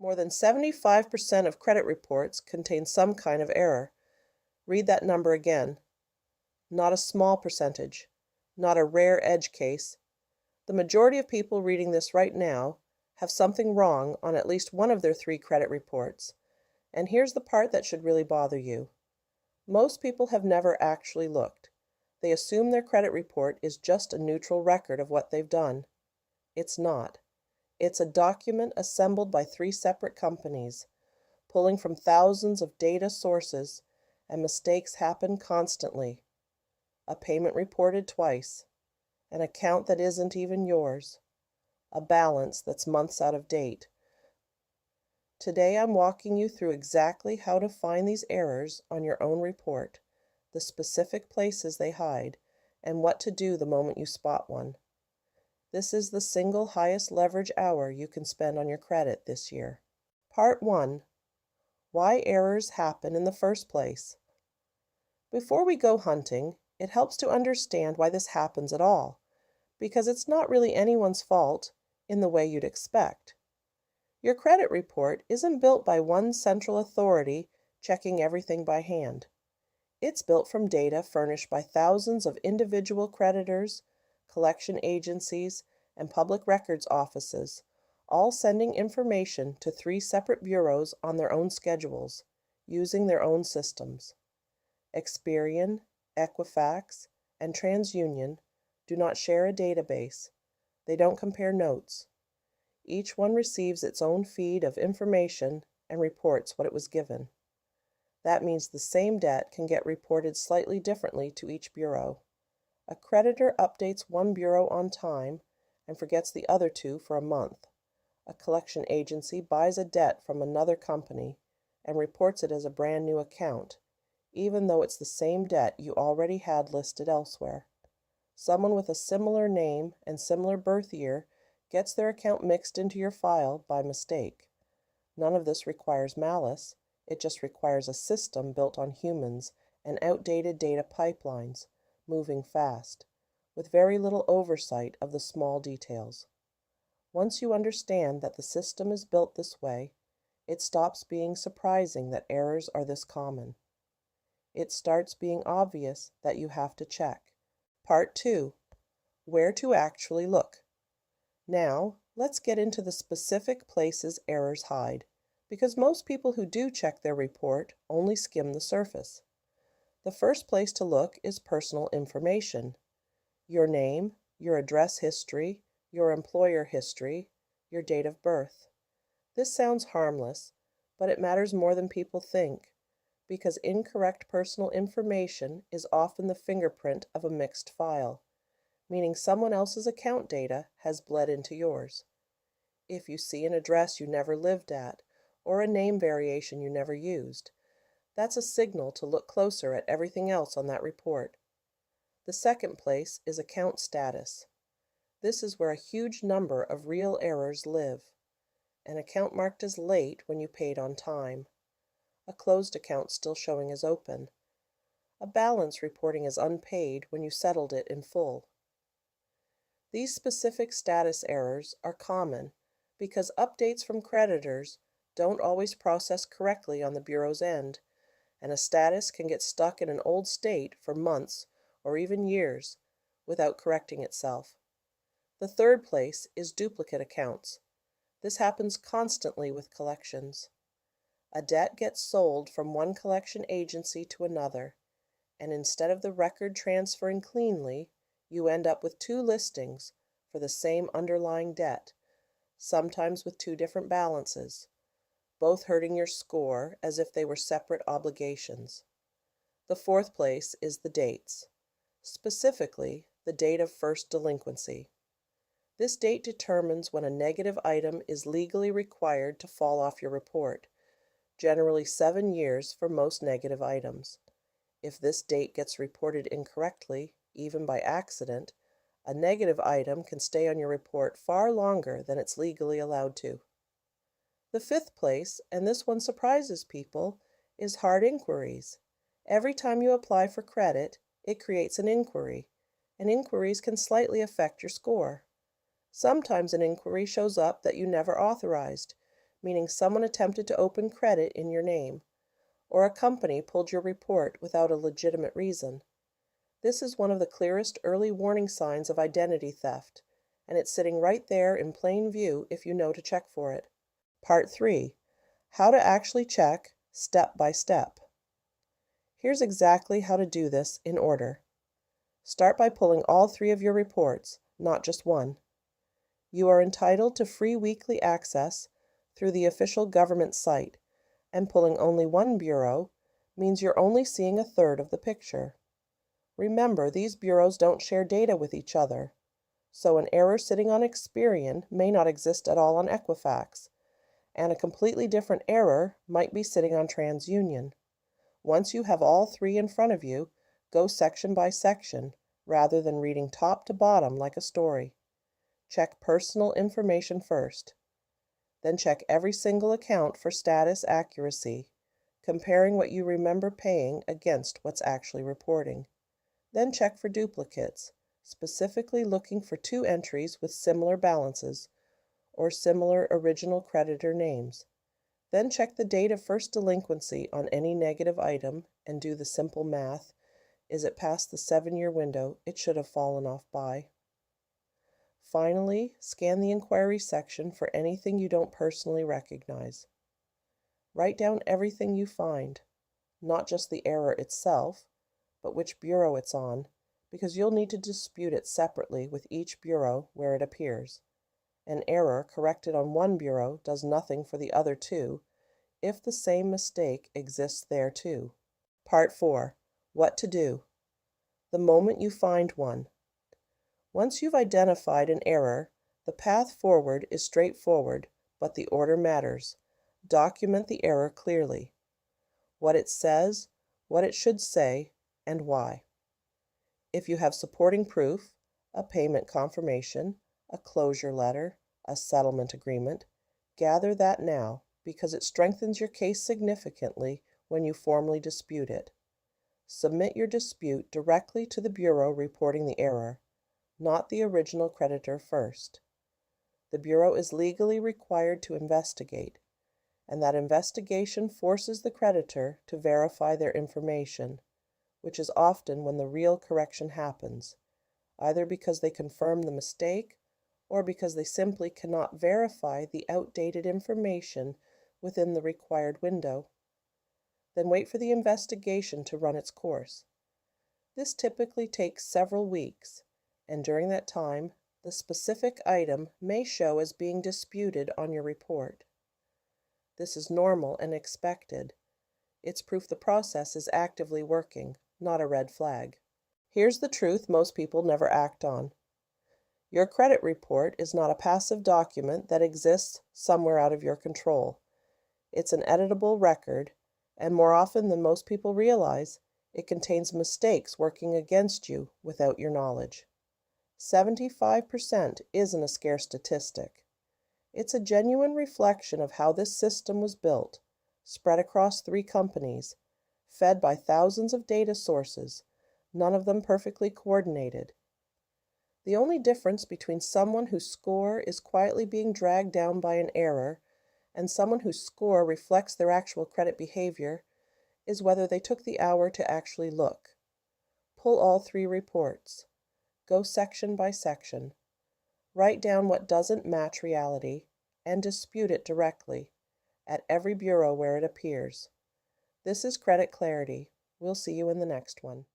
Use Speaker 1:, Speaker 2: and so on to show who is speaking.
Speaker 1: More than 75% of credit reports contain some kind of error. Read that number again. Not a small percentage, not a rare edge case. The majority of people reading this right now have something wrong on at least one of their 3 credit reports. And here's the part that should really bother you. Most people have never actually looked. They assume their credit report is just a neutral record of what they've done. It's not. It's a document assembled by 3 separate companies, pulling from thousands of data sources, and mistakes happen constantly. A payment reported twice, an account that isn't even yours, a balance that's months out of date. Today I'm walking you through exactly how to find these errors on your own report, the specific places they hide, and what to do the moment you spot one. This is the single highest leverage hour you can spend on your credit this year. Part 1. Why errors happen in the first place. Before we go hunting, it helps to understand why this happens at all, because it's not really anyone's fault in the way you'd expect. Your credit report isn't built by one central authority checking everything by hand. It's built from data furnished by thousands of individual creditors, collection agencies, and public records offices, all sending information to 3 separate bureaus on their own schedules, using their own systems. Experian, Equifax, and TransUnion do not share a database. They don't compare notes. Each one receives its own feed of information and reports what it was given. That means the same debt can get reported slightly differently to each bureau. A creditor updates one bureau on time and forgets the other 2 for a month. A collection agency buys a debt from another company and reports it as a brand new account, even though it's the same debt you already had listed elsewhere. Someone with a similar name and similar birth year gets their account mixed into your file by mistake. None of this requires malice. It just requires a system built on humans and outdated data pipelines, moving fast, with very little oversight of the small details. Once you understand that the system is built this way, it stops being surprising that errors are this common. It starts being obvious that you have to check. Part 2. Where to actually look. Now, let's get into the specific places errors hide, because most people who do check their report only skim the surface. The first place to look is personal information. Your name, your address history, your employer history, your date of birth. This sounds harmless, but it matters more than people think, because incorrect personal information is often the fingerprint of a mixed file, meaning someone else's account data has bled into yours. If you see an address you never lived at, or a name variation you never used, that's a signal to look closer at everything else on that report. The second place is account status. This is where a huge number of real errors live. An account marked as late when you paid on time. A closed account still showing as open. A balance reporting as unpaid when you settled it in full. These specific status errors are common because updates from creditors don't always process correctly on the bureau's end, and a status can get stuck in an old state for months or even years without correcting itself. The third place is duplicate accounts. This happens constantly with collections. A debt gets sold from one collection agency to another, and instead of the record transferring cleanly, you end up with 2 listings for the same underlying debt, sometimes with 2 different balances, both hurting your score as if they were separate obligations. The fourth place is the dates, specifically the date of first delinquency. This date determines when a negative item is legally required to fall off your report, generally 7 years for most negative items. If this date gets reported incorrectly, even by accident, a negative item can stay on your report far longer than it's legally allowed to. The fifth place, and this one surprises people, is hard inquiries. Every time you apply for credit, it creates an inquiry, and inquiries can slightly affect your score. Sometimes an inquiry shows up that you never authorized, meaning someone attempted to open credit in your name, or a company pulled your report without a legitimate reason. This is one of the clearest early warning signs of identity theft, and it's sitting right there in plain view if you know to check for it. Part 3. How to actually check step by step. Here's exactly how to do this in order. Start by pulling all 3 of your reports, not just one. You are entitled to free weekly access through the official government site, and pulling only one bureau means you're only seeing a third of the picture. Remember, these bureaus don't share data with each other, so an error sitting on Experian may not exist at all on Equifax, and a completely different error might be sitting on TransUnion. Once you have all 3 in front of you, go section by section, rather than reading top to bottom like a story. Check personal information first. Then check every single account for status accuracy, comparing what you remember paying against what's actually reporting. Then check for duplicates, specifically looking for 2 entries with similar balances or similar original creditor names. Then check the date of first delinquency on any negative item and do the simple math. Is it past the 7-year window it should have fallen off by? Finally, scan the inquiry section for anything you don't personally recognize. Write down everything you find, not just the error itself, but which bureau it's on, because you'll need to dispute it separately with each bureau where it appears. An error corrected on one bureau does nothing for the other 2 if the same mistake exists there too. Part 4. What to do. The moment you find one. Once you've identified an error, the path forward is straightforward, but the order matters. Document the error clearly. What it says, what it should say, and why. If you have supporting proof, a payment confirmation, a closure letter, a settlement agreement, gather that now because it strengthens your case significantly when you formally dispute it. Submit your dispute directly to the bureau reporting the error, not the original creditor first. The bureau is legally required to investigate, and that investigation forces the creditor to verify their information, which is often when the real correction happens, either because they confirm the mistake or because they simply cannot verify the outdated information within the required window. Then wait for the investigation to run its course. This typically takes several weeks, and during that time, the specific item may show as being disputed on your report. This is normal and expected. It's proof the process is actively working, not a red flag. Here's the truth most people never act on. Your credit report is not a passive document that exists somewhere out of your control. It's an editable record, and more often than most people realize, it contains mistakes working against you without your knowledge. 75% isn't a scare statistic. It's a genuine reflection of how this system was built, spread across 3 companies, fed by thousands of data sources, none of them perfectly coordinated. The only difference between someone whose score is quietly being dragged down by an error and someone whose score reflects their actual credit behavior is whether they took the hour to actually look. Pull all 3 reports. Go section by section. Write down what doesn't match reality and dispute it directly at every bureau where it appears. This is Credit Clarity. We'll see you in the next one.